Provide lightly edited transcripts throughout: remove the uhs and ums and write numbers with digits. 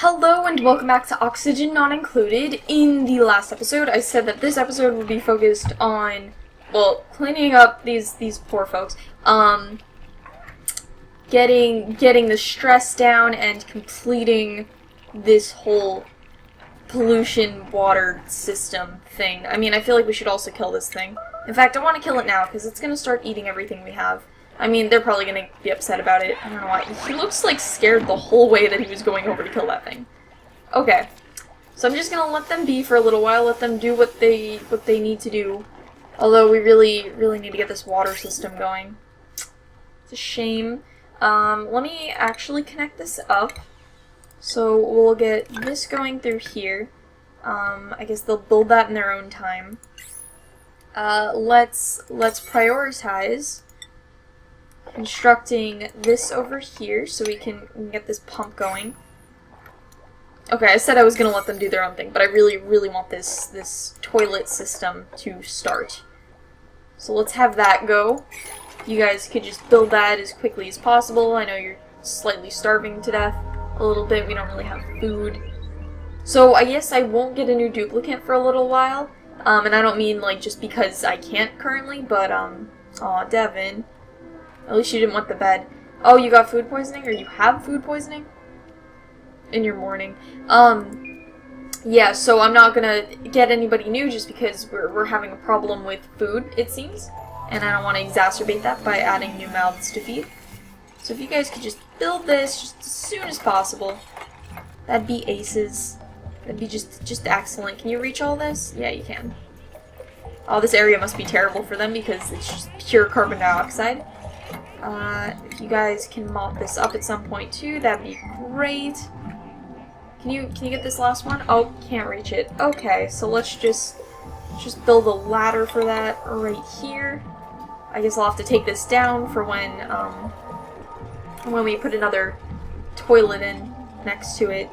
Hello and welcome back to Oxygen Not Included. In the last episode, I said that this episode would be focused on, well, cleaning up these poor folks, getting the stress down and completing this whole pollution water system thing. I mean, I feel like we should also kill this thing. In fact, I want to kill it now because it's going to start eating everything we have. I mean, they're probably going to be upset about it. I don't know why. He looks like scared the whole way that he was going over to kill that thing. Okay. So I'm just going to let them be for a little while, let them do what they need to do. Although we really need to get this water system going. It's a shame. Let me actually connect this up. So we'll get this going through here. I guess they'll build that in their own time. Let's prioritize constructing this over here so we can get this pump going. Okay, I said I was going to let them do their own thing, but I really want this toilet system to start. So let's have that go. You guys could just build that as quickly as possible. I know you're slightly starving to death a little bit. We don't really have food. So I guess I won't get a new duplicate for a little while. And I don't mean like just because I can't currently, but aw, Devin. At least you didn't want the bed. Oh, you got food poisoning? Or you have food poisoning? In your morning. Yeah, so I'm not gonna get anybody new just because we're having a problem with food, it seems. And I don't want to exacerbate that by adding new mouths to feed. So if you guys could just build this just as soon as possible, that'd be aces. That'd be just excellent. Can you reach all this? Yeah, you can. Oh, this area must be terrible for them because it's just pure carbon dioxide. If you guys can mop this up at some point too, that'd be great. Can you get this last one? Oh, can't reach it. Okay, so let's just build a ladder for that right here. I guess I'll have to take this down for when we put another toilet in next to it.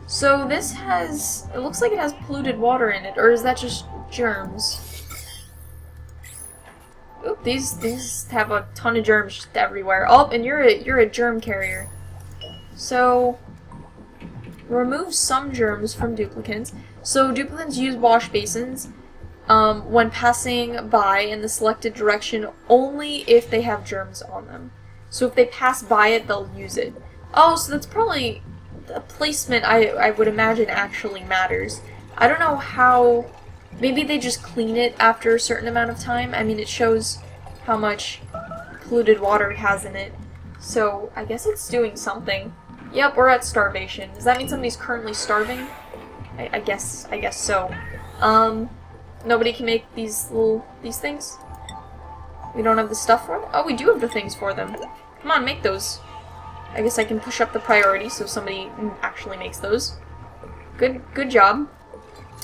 So this it looks like it has polluted water in it, or is that just germs? Oop, these have a ton of germs just everywhere. Oh, and you're a germ carrier. So remove some germs from duplicants. So duplicants use wash basins when passing by in the selected direction only if they have germs on them. So if they pass by it, they'll use it. Oh, so that's probably a placement I would imagine actually matters. I don't know how. Maybe they just clean it after a certain amount of time. I mean, it shows how much polluted water it has in it. So, I guess it's doing something. Yep, we're at starvation. Does that mean somebody's currently starving? I guess so. Nobody can make these things? We don't have the stuff for them? Oh, we do have the things for them. Come on, make those. I guess I can push up the priority so somebody actually makes those. Good job.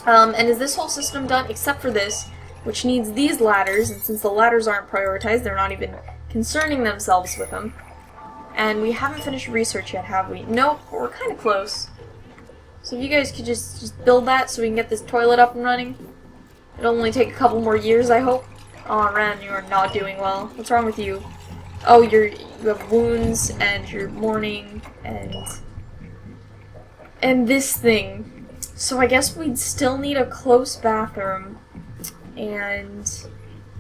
And is this whole system done except for this, which needs these ladders, and since the ladders aren't prioritized, they're not even concerning themselves with them. And we haven't finished research yet, have we? Nope, but we're kind of close. So if you guys could just build that so we can get this toilet up and running. It'll only take a couple more years, I hope. Oh, Ren, you are not doing well. What's wrong with you? Oh, you have wounds, and you're mourning, and this thing. So I guess we'd still need a close bathroom and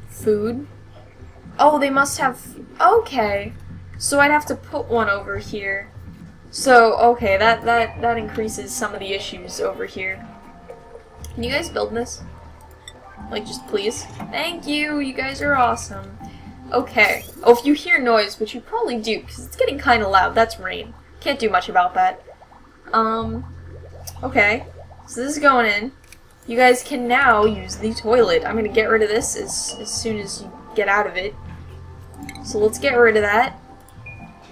food. Oh, they must have. Okay, so I'd have to put one over here. So okay, that increases some of the issues over here. Can you guys build this? Like, just please. Thank you. You guys are awesome. Okay. Oh, if you hear noise, which you probably do, because it's getting kind of loud. That's rain. Can't do much about that. Okay. So this is going in. You guys can now use the toilet. I'm going to get rid of this as soon as you get out of it. So let's get rid of that.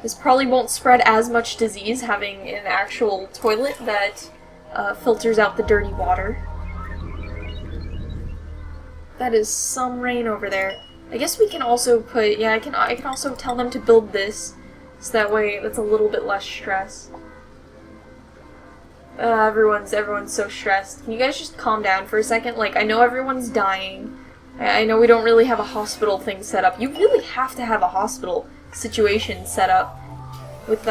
This probably won't spread as much disease having an actual toilet that filters out the dirty water. That is some rain over there. I guess we can also put, yeah, I can also tell them to build this, so that way that's a little bit less stress. Everyone's so stressed. Can you guys just calm down for a second? Like, I know everyone's dying. I know we don't really have a hospital thing set up. You really have to have a hospital situation set up with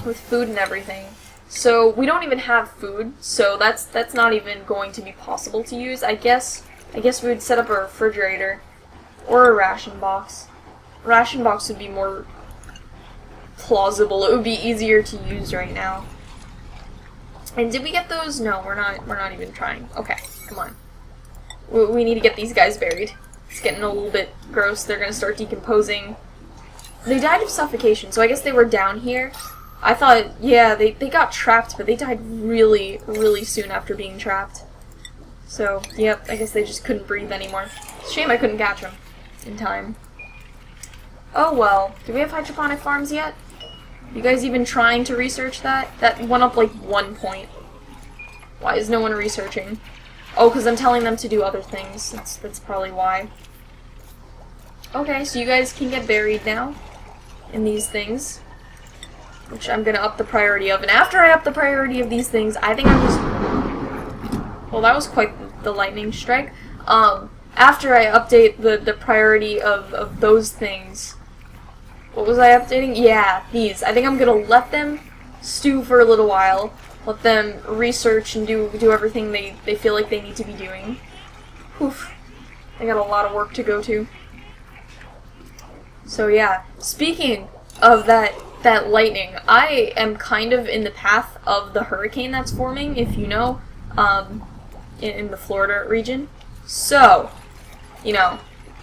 with food and everything. So we don't even have food, so that's not even going to be possible to use. I guess we would set up a refrigerator or a ration box. Ration box would be more plausible. It would be easier to use right now. And did we get those? No, we're not even trying. Okay, come on. We need to get these guys buried. It's getting a little bit gross. They're gonna start decomposing. They died of suffocation, so I guess they were down here. I thought, yeah, they got trapped, but they died really, really soon after being trapped. So, yep, I guess they just couldn't breathe anymore. Shame I couldn't catch them in time. Oh well. Do we have hydroponic farms yet? You guys even trying to research that? That went up like 1 point. Why is no one researching? Oh, because I'm telling them to do other things. That's probably why. Okay, so you guys can get buried now in these things, which I'm gonna up the priority of. And after I up the priority of these things, I think I'm just... Well, that was quite the lightning strike. After I update the priority of those things... What was I updating? Yeah, these. I think I'm gonna let them stew for a little while. Let them research and do everything they feel like they need to be doing. Oof. They got a lot of work to go to. So yeah, speaking of that lightning, I am kind of in the path of the hurricane that's forming, if you know, in the Florida region. So, you know,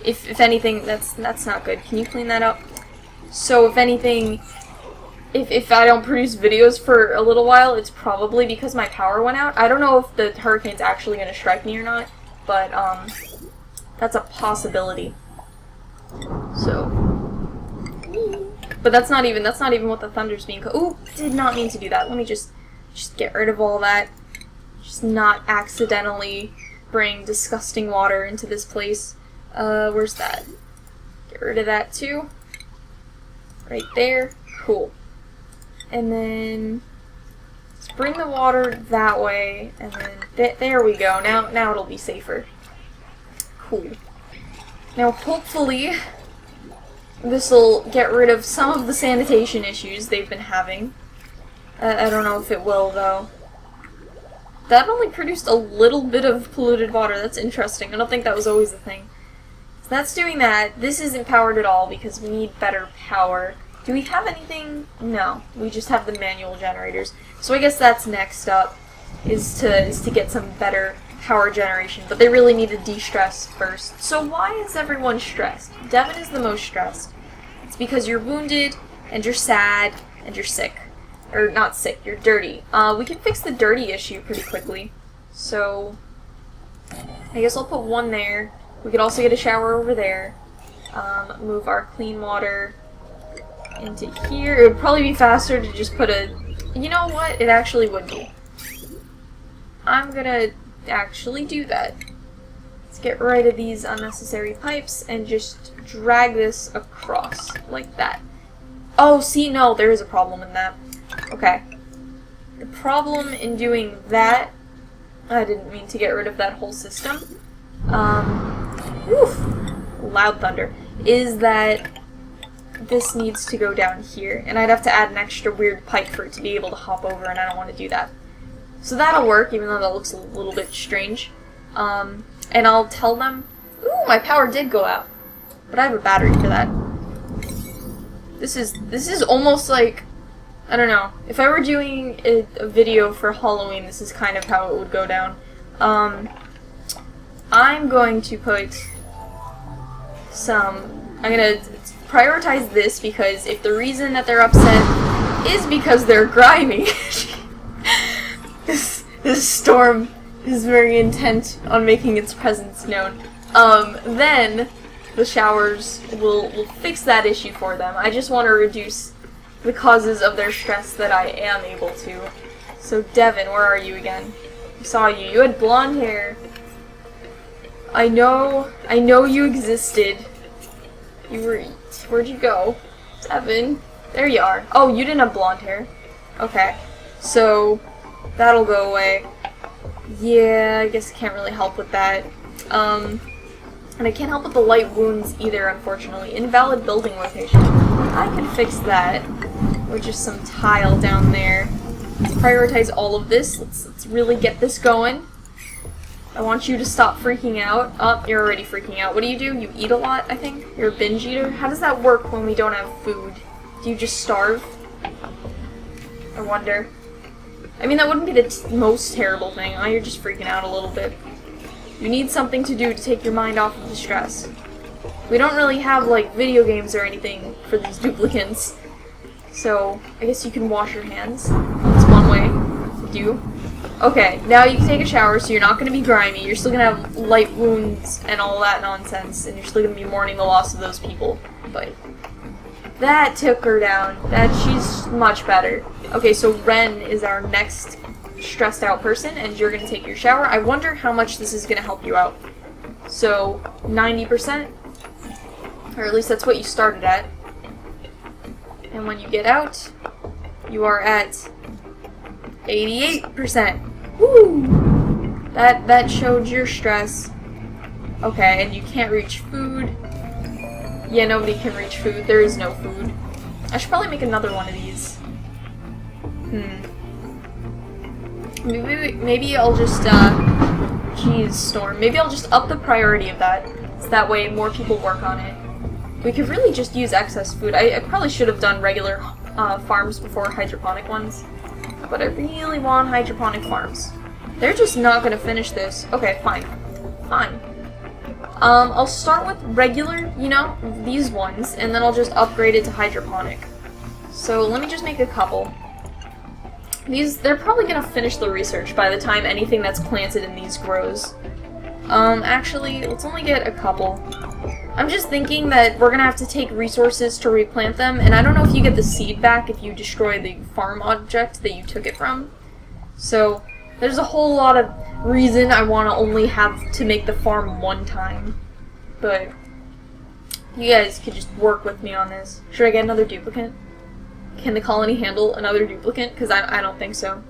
if anything, that's not good. Can you clean that up? So if anything, if I don't produce videos for a little while, it's probably because my power went out. I don't know if the hurricane's actually going to strike me or not, but that's a possibility. So, but that's not even what the thunder's being. Ooh, did not mean to do that. Let me just get rid of all that. Just not accidentally bring disgusting water into this place. Where's that? Get rid of that too. Right there. Cool. And then let's bring the water that way, and then there we go. Now it'll be safer. Cool. Now hopefully this'll get rid of some of the sanitation issues they've been having. I don't know if it will though. That only produced a little bit of polluted water. That's interesting. I don't think that was always a thing. So that's doing that. This isn't powered at all because we need better power. Do we have anything? No. We just have the manual generators. So I guess that's next up, is to get some better power generation. But they really need to de-stress first. So why is everyone stressed? Devin is the most stressed. It's because you're wounded, and you're sad, and you're sick. Or not sick, you're dirty. We can fix the dirty issue pretty quickly. So I guess I'll put one there. We could also get a shower over there. Move our clean water into here. It would probably be faster to just put a... You know what? It actually would be. I'm gonna actually do that. Let's get rid of these unnecessary pipes and just drag this across like that. Oh, see, no, there is a problem in that. Okay. The problem in doing that... I didn't mean to get rid of that whole system. Oof, loud thunder. Is that this needs to go down here, and I'd have to add an extra weird pipe for it to be able to hop over, and I don't want to do that. So that'll work, even though that looks a little bit strange. And I'll tell them, ooh, my power did go out, but I have a battery for that. This is almost like, I don't know, if I were doing a video for Halloween, this is kind of how it would go down. I'm going to put some, I'm gonna prioritize this because if the reason that they're upset is because they're grimy, this storm is very intent on making its presence known, then the showers will fix that issue for them. I just want to reduce the causes of their stress that I am able to. So Devin, where are you again? I saw you. You had blonde hair. I know you existed. You were... Where'd you go? Devin. There you are. Oh, you didn't have blonde hair. Okay. So, that'll go away. Yeah, I guess I can't really help with that. And I can't help with the light wounds either, unfortunately. Invalid building location. I can fix that. with just some tile down there. Let's prioritize all of this. Let's really get this going. I want you to stop freaking out. Oh, you're already freaking out. What do? You eat a lot, I think? You're a binge eater? How does that work when we don't have food? Do you just starve? I wonder. I mean, that wouldn't be the most terrible thing. Oh, you're just freaking out a little bit. You need something to do to take your mind off of the stress. We don't really have, like, video games or anything for these duplicants. So, I guess you can wash your hands. That's one way to do. Okay, now you can take a shower, so you're not going to be grimy. You're still going to have light wounds and all that nonsense, and you're still going to be mourning the loss of those people. But that took her down. She's much better. Okay, so Ren is our next stressed out person, and you're going to take your shower. I wonder how much this is going to help you out. So, 90%? Or at least that's what you started at. And when you get out, you are at 88%. Woo! That showed your stress. Okay, and you can't reach food. Yeah, nobody can reach food. There is no food. I should probably make another one of these. Maybe I'll just, geez, Storm. Maybe I'll just up the priority of that. So that way more people work on it. We could really just use excess food. I probably should have done regular farms before hydroponic ones. But I really want hydroponic farms. They're just not gonna finish this. Okay, fine. Fine. I'll start with regular, you know, these ones, and then I'll just upgrade it to hydroponic. So let me just make a couple. They're probably gonna finish the research by the time anything that's planted in these grows. Actually, let's only get a couple. I'm just thinking that we're gonna have to take resources to replant them, and I don't know if you get the seed back if you destroy the farm object that you took it from. So, there's a whole lot of reason I want to only have to make the farm one time. But, you guys could just work with me on this. Should I get another duplicate? Can the colony handle another duplicate? Because I don't think so.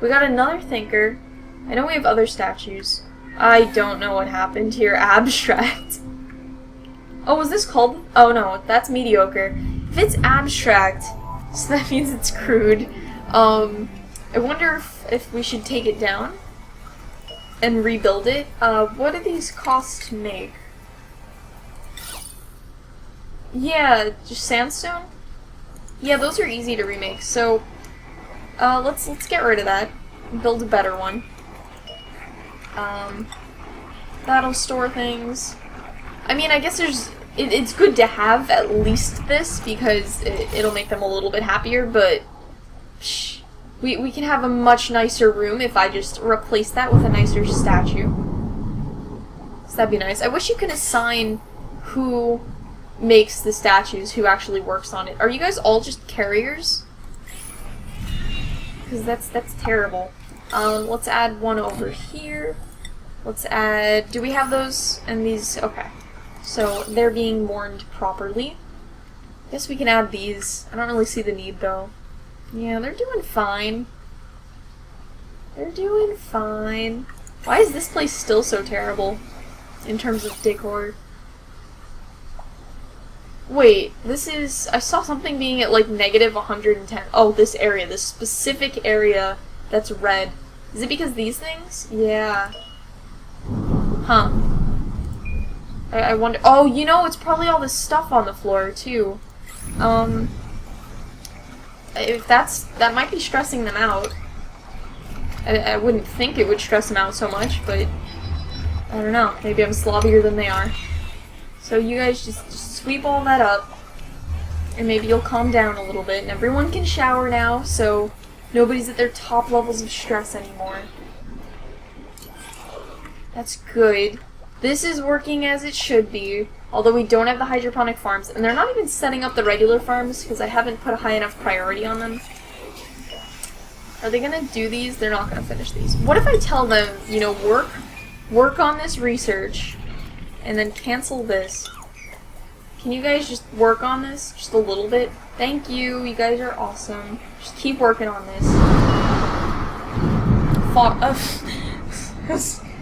We got another thinker. I know we have other statues. I don't know what happened to your abstract. Oh, was this called? Oh no, that's mediocre. If it's abstract, so that means it's crude. I wonder if we should take it down and rebuild it. What do these cost to make? Yeah, just sandstone? Yeah, those are easy to remake, so let's get rid of that and build a better one. That'll store things. I mean, I guess it's good to have at least this because it'll make them a little bit happier, but we can have a much nicer room if I just replace that with a nicer statue. So that'd be nice. I wish you could assign who makes the statues, who actually works on it. Are you guys all just carriers? Because that's terrible. Let's add one over here. Let's add... Do we have those and these? Okay. So, they're being mourned properly. Guess we can add these. I don't really see the need, though. Yeah, they're doing fine. They're doing fine. Why is this place still so terrible in terms of decor? Wait, this is... I saw something being at, like, negative 110. Oh, this area. This specific area that's red. Is it because these things? Yeah. Huh. I wonder... Oh, you know, it's probably all this stuff on the floor, too. If that might be stressing them out. I wouldn't think it would stress them out so much, but... I don't know. Maybe I'm slobbier than they are. So you guys just sweep all that up. And maybe you'll calm down a little bit. And everyone can shower now, so nobody's at their top levels of stress anymore. That's good. This is working as it should be, although we don't have the hydroponic farms, and they're not even setting up the regular farms because I haven't put a high enough priority on them. Are they gonna do these? They're not gonna finish these. What if I tell them, you know, work on this research, and then cancel this? Can you guys just work on this just a little bit? Thank you, you guys are awesome. Just keep working on this.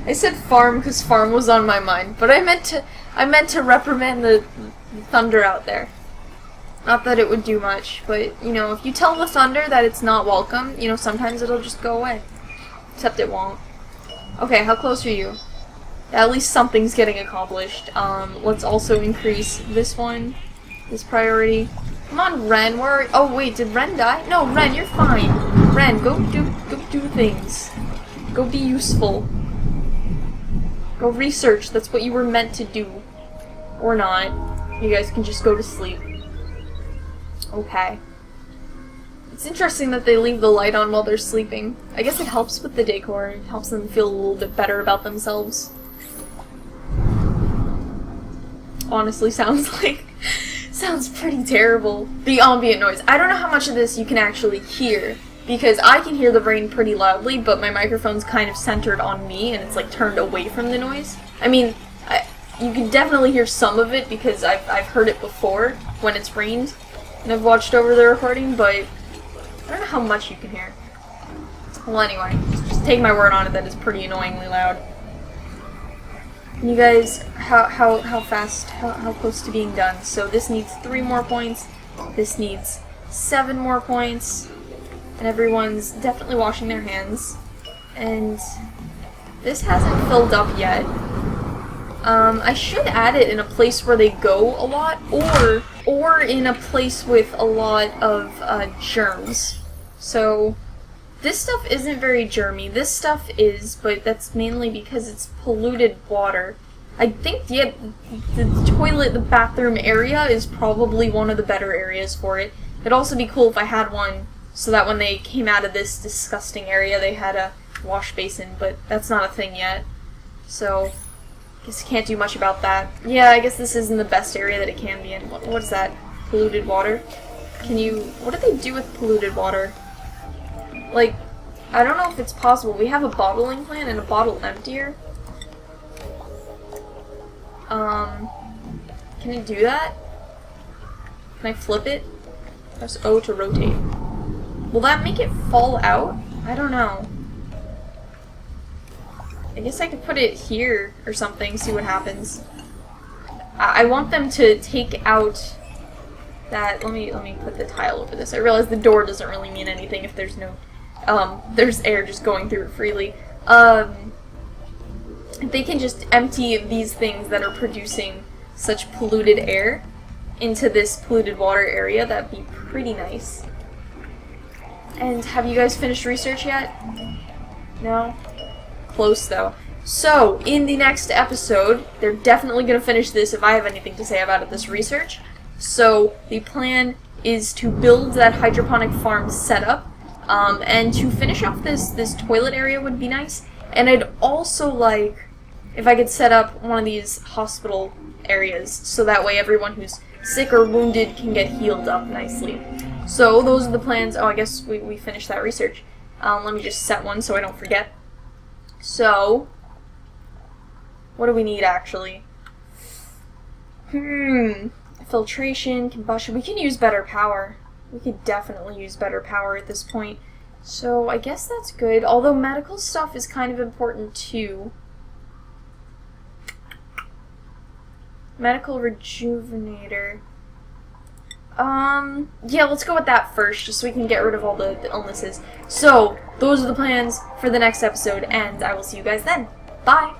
I said farm because farm was on my mind, but I meant to reprimand the thunder out there. Not that it would do much, but, you know, if you tell the thunder that it's not welcome, you know, sometimes it'll just go away. Except it won't. Okay, how close are you? At least something's getting accomplished. Let's also increase this one, this priority. Come on, Ren, where are... Oh, wait, did Ren die? No, Ren, you're fine. Ren, go do things. Go be useful. Go research, that's what you were meant to do. Or not. You guys can just go to sleep. Okay. It's interesting that they leave the light on while they're sleeping. I guess it helps with the decor. It helps them feel a little bit better about themselves. Honestly, sounds pretty terrible. The ambient noise. I don't know how much of this you can actually hear, because I can hear the rain pretty loudly, but my microphone's kind of centered on me, and it's like turned away from the noise. I mean, you can definitely hear some of it, because I've heard it before when it's rained, and I've watched over the recording, but I don't know how much you can hear. Well, anyway, just take my word on it that it's pretty annoyingly loud. You guys, how fast, how close to being done? So this needs 3 more points, this needs 7 more points, and everyone's definitely washing their hands. And this hasn't filled up yet. I should add it in a place where they go a lot, or in a place with a lot of germs. So this stuff isn't very germy. This stuff is, but that's mainly because it's polluted water. I think the toilet, the bathroom area is probably one of the better areas for it. It'd also be cool if I had one so that when they came out of this disgusting area they had a wash basin, but that's not a thing yet. So, I guess I can't do much about that. Yeah, I guess this isn't the best area that it can be in. What is that? Polluted water? What do they do with polluted water? Like, I don't know if it's possible. We have a bottling plant and a bottle emptier. Can I do that? Can I flip it? Press O to rotate. Will that make it fall out? I don't know. I guess I could put it here or something, see what happens. I want them to take out that... Let me put the tile over this. I realize the door doesn't really mean anything if there's no... there's air just going through it freely. If they can just empty these things that are producing such polluted air into this polluted water area, that'd be pretty nice. And have you guys finished research yet? No? Close, though. So, in the next episode, they're definitely going to finish this if I have anything to say about it, this research. So, the plan is to build that hydroponic farm setup, and to finish off this toilet area would be nice. And I'd also like if I could set up one of these hospital areas, so that way everyone who's sick or wounded can get healed up nicely. So those are the plans. Oh, I guess we finished that research. Let me just set one so I don't forget. So, what do we need actually? Filtration, combustion. We can use better power. We could definitely use better power at this point. So I guess that's good. Although medical stuff is kind of important too. Medical rejuvenator. Yeah, let's go with that first, just so we can get rid of all the illnesses. So, those are the plans for the next episode, and I will see you guys then. Bye!